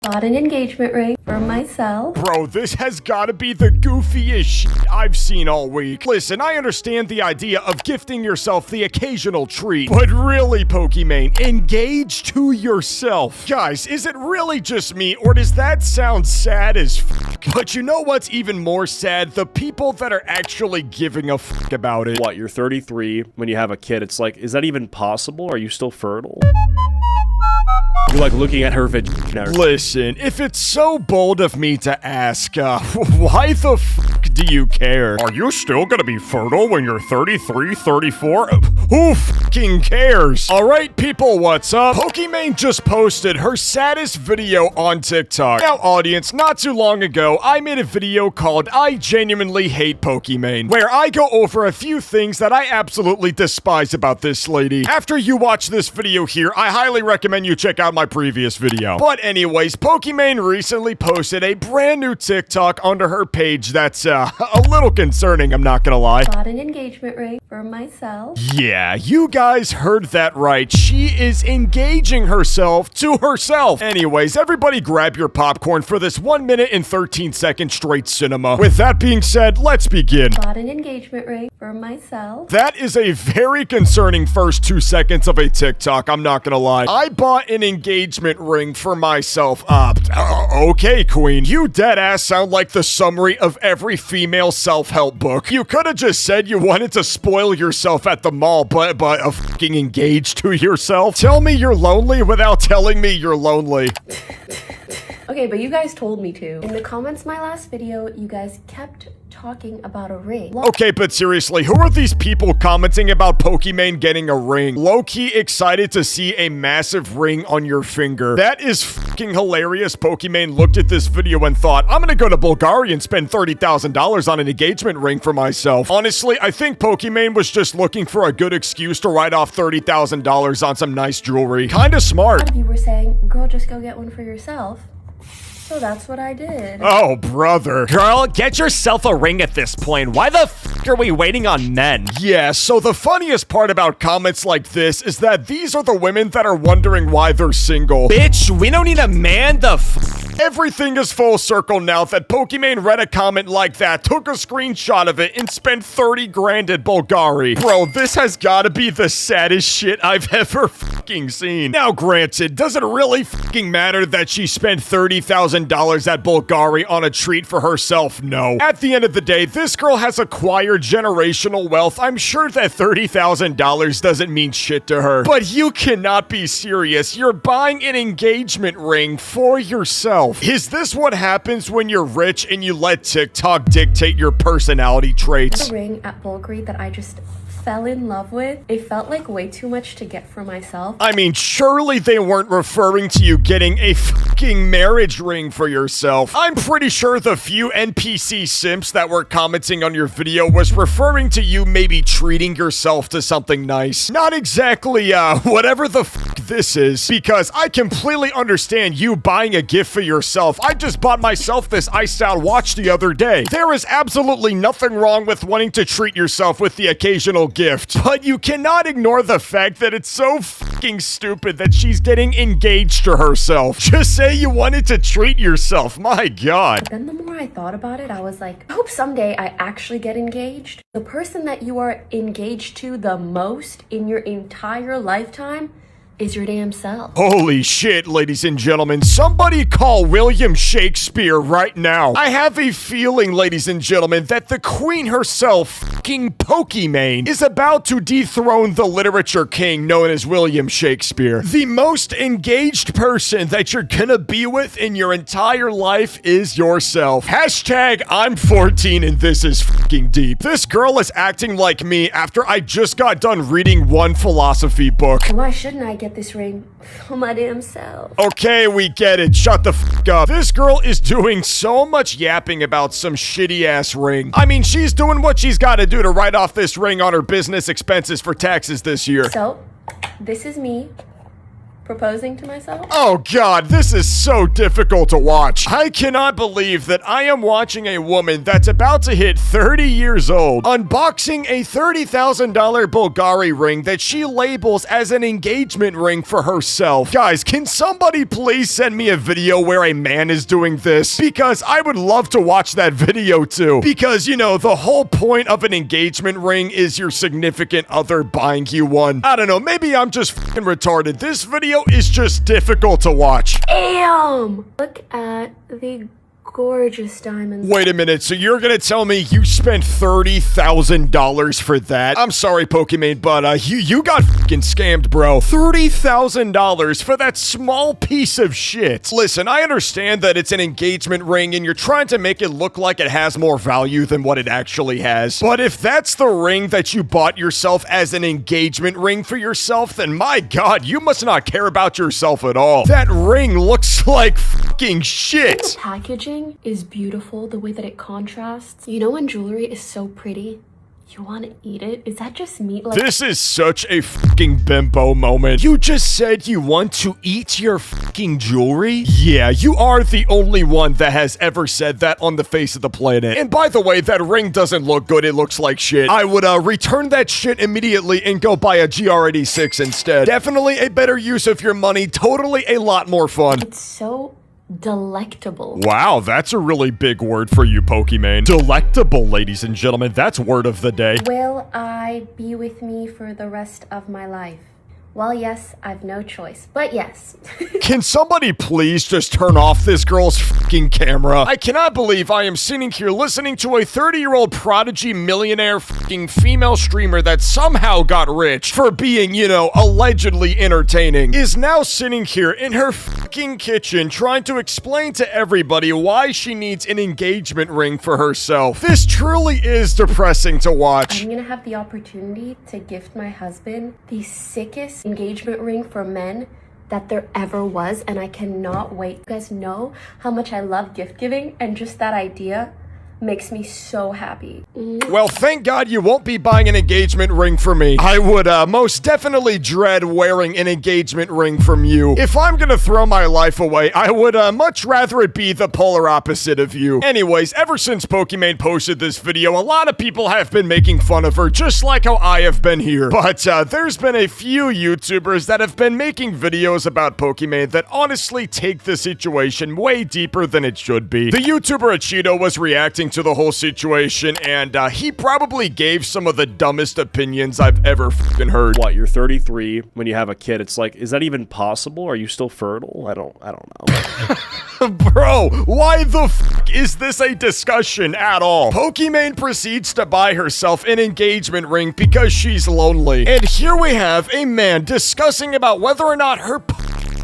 Bought an engagement ring for myself. Bro, this has gotta be the goofiest shit I've seen all week. Listen, I understand the idea of gifting yourself the occasional treat, but really, Pokimane, engage to yourself. Guys, is it really just me, or does that sound sad as fuck? But you know what's even more sad? The people that are actually giving a fuck about it. What, you're 33, when you have a kid, it's like, is that even possible? Are you still fertile? You're like looking at her vagina. Listen, if it's so bold of me to ask, why the fuck do you care? Are you still gonna be fertile when you're 33, 34? Who fucking cares? Alright people, what's up? Pokimane just posted her saddest video on TikTok. Now audience, not too long ago, I made a video called I Genuinely Hate Pokimane, where I go over a few things that I absolutely despise about this lady. After you watch this video here, I highly recommend you check out my previous video. But anyways, Pokimane recently posted a brand new TikTok under her page that's a little concerning, I'm not gonna lie. Bought an engagement ring for myself. Yeah, you guys heard that right. She is engaging herself to herself. Anyways, everybody grab your popcorn for this 1 minute and 13 second straight cinema. With that being said, let's begin. Bought an engagement ring for myself. That is a very concerning first 2 seconds of a TikTok, I'm not gonna lie. I bought an engagement ring for myself. Okay, queen. You deadass sound like the summary of every female self-help book. You could have just said you wanted to spoil yourself at the mall, but fucking engaged to yourself? Tell me you're lonely without telling me you're lonely. Okay, but you guys told me to. In the comments my last video, you guys kept talking about a ring. Okay, but seriously, who are these people commenting about Pokimane getting a ring? Low-key excited to see a massive ring on your finger. That is fucking hilarious. Pokimane looked at this video and thought, I'm gonna go to Bulgaria and spend $30,000 on an engagement ring for myself. Honestly, I think Pokimane was just looking for a good excuse to write off $30,000 on some nice jewelry. Kinda smart. A lot of you were saying, girl, just go get one for yourself. So that's what I did. Oh, brother. Girl, get yourself a ring at this point. Why the f are we waiting on men? Yeah, so the funniest part about comments like this is that these are the women that are wondering why they're single. Bitch, we don't need a man, the f. Everything is full circle now that Pokimane read a comment like that, took a screenshot of it, and spent 30 grand at Bulgaria. Bro, this has gotta be the saddest shit I've ever fucking seen. Now granted, does it really fucking matter that she spent $30,000 at Bulgaria on a treat for herself? No. At the end of the day, this girl has acquired generational wealth. I'm sure that $30,000 doesn't mean shit to her. But you cannot be serious. You're buying an engagement ring for yourself. Is this what happens when you're rich and you let TikTok dictate your personality traits? The ring at Bulgari that I just fell in love with. It felt like way too much to get for myself. I mean, surely they weren't referring to you getting a fucking marriage ring for yourself. I'm pretty sure the few NPC simps that were commenting on your video was referring to you maybe treating yourself to something nice. Not exactly, whatever the fuck this is, because I completely understand you buying a gift for yourself. I just bought myself this iced out watch the other day. There is absolutely nothing wrong with wanting to treat yourself with the occasional gift, but you cannot ignore the fact that it's so fucking stupid that she's getting engaged to herself. Just say you wanted to treat yourself, my god. But then the more I thought about it, I was like, I hope someday I actually get engaged. The person that you are engaged to the most in your entire lifetime is your damn self. Holy shit, ladies and gentlemen. Somebody call William Shakespeare right now. I have a feeling, ladies and gentlemen, that the queen herself, fucking Pokimane, is about to dethrone the literature king known as William Shakespeare. The most engaged person that you're gonna be with in your entire life is yourself. Hashtag I'm 14 and this is fucking deep. This girl is acting like me after I just got done reading one philosophy book. Why shouldn't I get this ring for my damn self? Okay, we get it. Shut the fuck up. This girl is doing so much yapping about some shitty ass ring. I mean, she's doing what she's got to do to write off this ring on her business expenses for taxes this year. So, this is me proposing to myself. Oh god, this is so difficult to watch. I cannot believe that I am watching a woman that's about to hit 30 years old unboxing a $30,000 Bulgari ring that she labels as an engagement ring for herself. Guys, can somebody please send me a video where a man is doing this? Because I would love to watch that video too. Because, you know, the whole point of an engagement ring is your significant other buying you one. I don't know, maybe I'm just fucking retarded. This video is just difficult to watch. Damn! Look at the gorgeous diamonds. Wait a minute, so you're gonna tell me you spent $30,000 for that? I'm sorry, Pokimane, but you got fucking scammed, bro. $30,000 for that small piece of shit. Listen, I understand that it's an engagement ring and you're trying to make it look like it has more value than what it actually has. But if that's the ring that you bought yourself as an engagement ring for yourself, then my god, you must not care about yourself at all. That ring looks like fucking shit. The packaging is beautiful, the way that it contrasts. You know when jewelry is so pretty, you want to eat it? Is that just me? Like, this is such a fucking bimbo moment. You just said you want to eat your fucking jewelry? Yeah, you are the only one that has ever said that on the face of the planet. And by the way, that ring doesn't look good. It looks like shit. I would return that shit immediately and go buy a GR86 instead. Definitely a better use of your money. Totally a lot more fun. it's so delectable. Wow, that's a really big word for you, Pokimane. Delectable, ladies and gentlemen. That's word of the day. Will I be with me for the rest of my life? Well, yes, I've no choice, but yes. Can somebody please just turn off this girl's fucking camera? I cannot believe I am sitting here listening to a 30-year-old prodigy millionaire fucking female streamer that somehow got rich for being, you know, allegedly entertaining, is now sitting here in her fucking kitchen trying to explain to everybody why she needs an engagement ring for herself. This truly is depressing to watch. I'm gonna have the opportunity to gift my husband the sickest engagement ring for men that there ever was, and I cannot wait. You guys know how much I love gift giving, and just that idea makes me so happy. Well, thank God you won't be buying an engagement ring for me. I would most definitely dread wearing an engagement ring from you. If I'm gonna throw my life away, I would much rather it be the polar opposite of you. Anyways, ever since Pokimane posted this video, a lot of people have been making fun of her, just like how I have been here. But there's been a few YouTubers that have been making videos about Pokimane that honestly take the situation way deeper than it should be. The YouTuber Achido was reacting to the whole situation, and he probably gave some of the dumbest opinions I've ever fucking heard. What, you're 33 when you have a kid? It's like, is that even possible? Are you still fertile? I don't know. Bro, why the fuck is this a discussion at all? Pokimane proceeds to buy herself an engagement ring because she's lonely. And here we have a man discussing about whether or not her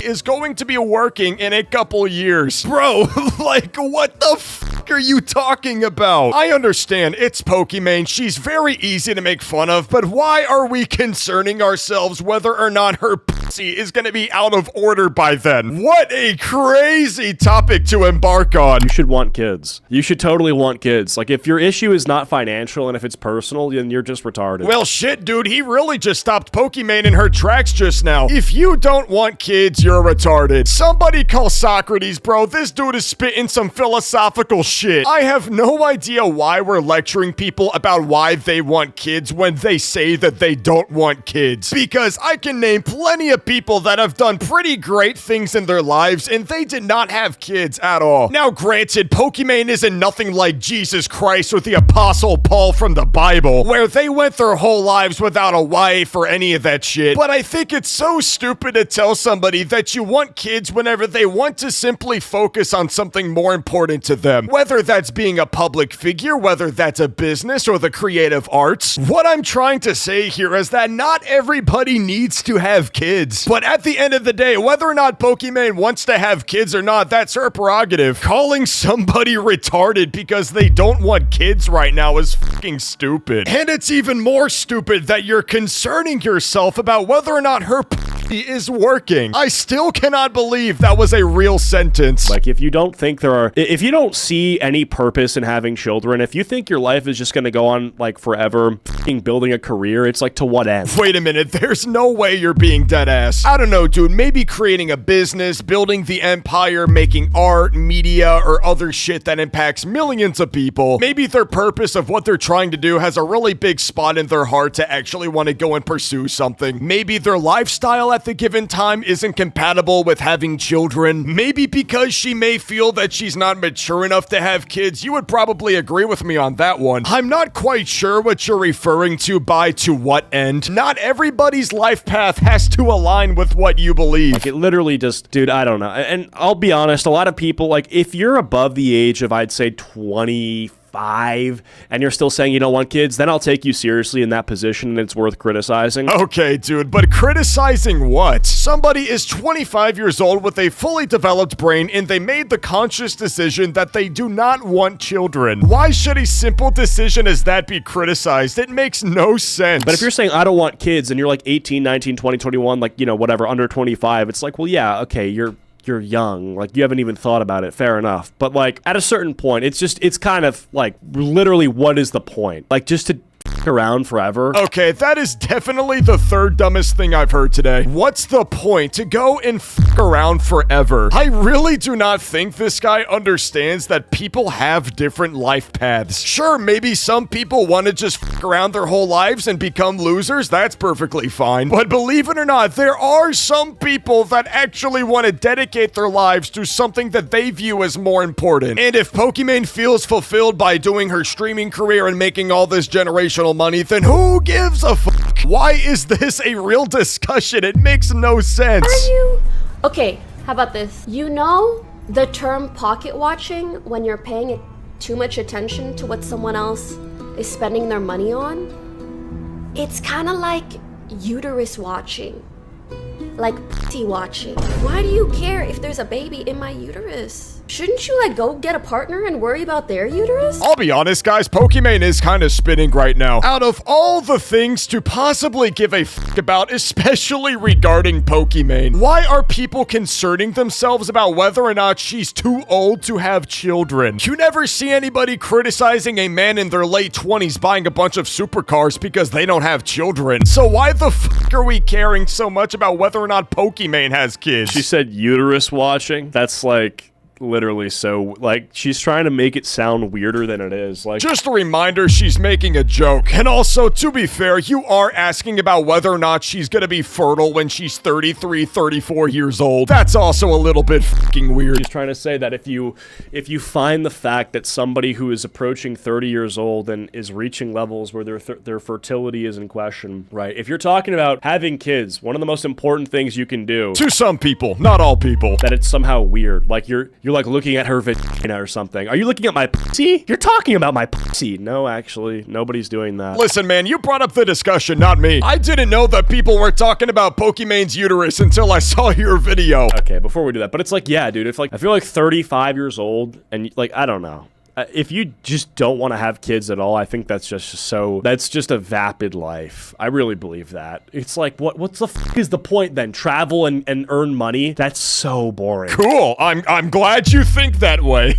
is going to be working in a couple years. Bro, like, what the fuck are you talking about? I understand, it's Pokimane, she's very easy to make fun of, but why are we concerning ourselves whether or not her pussy is gonna be out of order by then? What a crazy topic to embark on. You should want kids. You should totally want kids. Like, if your issue is not financial and if it's personal, then you're just retarded. Well, shit, dude, he really just stopped Pokimane in her tracks just now. If you don't want kids, you're retarded. Somebody call Socrates, bro. This dude is spitting some philosophical shit. I have no idea why we're lecturing people about why they want kids when they say that they don't want kids. Because I can name plenty of people that have done pretty great things in their lives and they did not have kids at all. Now, granted, Pokimane isn't nothing like Jesus Christ or the Apostle Paul from the Bible, where they went their whole lives without a wife or any of that shit. But I think it's so stupid to tell somebody that you want kids whenever they want to simply focus on something more important to them. Whether that's being a public figure, whether that's a business or the creative arts. What I'm trying to say here is that not everybody needs to have kids. But at the end of the day, whether or not Pokimane wants to have kids or not, that's her prerogative. Calling somebody retarded because they don't want kids right now is fucking stupid. And it's even more stupid that you're concerning yourself about whether or not her is working. I still cannot believe that was a real sentence. Like, if you don't see any purpose in having children, if you think your life is just gonna go on, like, forever, f***ing building a career, it's like, to what end? Wait a minute, there's no way you're being dead ass. I don't know, dude, maybe creating a business, building the empire, making art, media, or other shit that impacts millions of people. Maybe their purpose of what they're trying to do has a really big spot in their heart to actually want to go and pursue something. Maybe their lifestyle at the given time isn't compatible with having children. Maybe because she may feel that she's not mature enough to have kids. You would probably agree with me on that one. I'm not quite sure what you're referring to by to what end. Not everybody's life path has to align with what you believe. Like, it literally just, dude, I don't know. And I'll be honest, a lot of people, like, if you're above the age of, I'd say, 25 and you're still saying you don't want kids, then I'll take you seriously in that position and it's worth criticizing. Okay, dude, but criticizing what? Somebody is 25 years old with a fully developed brain and they made the conscious decision that they do not want children. Why should a simple decision as that be criticized? It makes no sense. But if you're saying I don't want kids and you're like 18, 19, 20, 21, like, you know, whatever, under 25, it's like, well, yeah, okay, you're young, like, you haven't even thought about it, fair enough. But, like, at a certain point, it's kind of like, literally, what is the point? Like, just to around forever. Okay, that is definitely the third dumbest thing I've heard today. What's the point to go and around forever? I really do not think this guy understands that people have different life paths. Sure, maybe some people want to just around their whole lives and become losers. That's perfectly fine. But believe it or not, there are some people that actually want to dedicate their lives to something that they view as more important. And if Pokimane feels fulfilled by doing her streaming career and making all this generational money, then who gives a fuck? Why is this a real discussion? It makes no sense. Are you? Okay, how about this? You know the term pocket watching when you're paying too much attention to what someone else is spending their money on? It's kind of like uterus watching. Like putty watching. Why do you care if there's a baby in my uterus? Shouldn't you, like, go get a partner and worry about their uterus? I'll be honest, guys, Pokimane is kind of spinning right now. Out of all the things to possibly give a fuck about, especially regarding Pokimane, why are people concerning themselves about whether or not she's too old to have children? You never see anybody criticizing a man in their late 20s buying a bunch of supercars because they don't have children. So why the fuck are we caring so much about whether or not Pokimane has kids? She said uterus watching. That's like literally so, like, she's trying to make it sound weirder than it is. Like, just a reminder, she's making a joke. And also, to be fair, you are asking about whether or not she's gonna be fertile when she's 33, 34 years old. That's also a little bit fucking weird. She's trying to say that if you find the fact that somebody who is approaching 30 years old and is reaching levels where their fertility is in question, right? If you're talking about having kids, one of the most important things you can do, to some people, not all people, that it's somehow weird. Like, you're like looking at her vagina or something. Are you looking at my pussy? You're talking about my pussy. No, actually, nobody's doing that. Listen, man, you brought up the discussion, not me. I didn't know that people were talking about Pokimane's uterus until I saw your video. Okay, before we do that, but it's like, yeah, dude, if like, if you're like 35 years old and like, I don't know. If you just don't want to have kids at all, I think that's just that's just a vapid life. I really believe that. It's like, what's the fuck is the point then? Travel and earn money? That's so boring. Cool. I'm glad you think that way.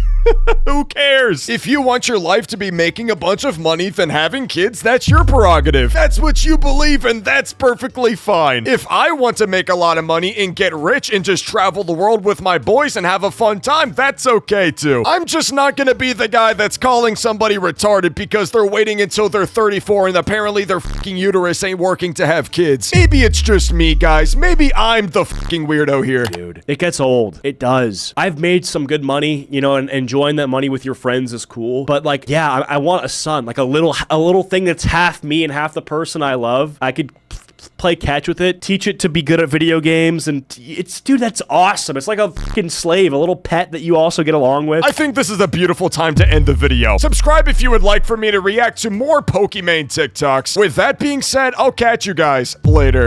Who cares? If you want your life to be making a bunch of money, then having kids, that's your prerogative. That's what you believe, and that's perfectly fine. If I want to make a lot of money and get rich and just travel the world with my boys and have a fun time, that's okay too. I'm just not gonna be the guy that's calling somebody retarded because they're waiting until they're 34 and apparently their fucking uterus ain't working to have kids. Maybe it's just me, guys. Maybe I'm the fucking weirdo here. Dude, it gets old. It does. I've made some good money, you know, and enjoying that money with your friends is cool. But like, yeah, I want a son, like a little thing that's half me and half the person I love. I could play catch with it, teach it to be good at video games, and it's, dude, that's awesome. It's like a fucking slave, a little pet that you also get along with. I think this is a beautiful time to end the video. Subscribe if you would like for me to react to more Pokimane TikToks. With that being said, I'll catch you guys later.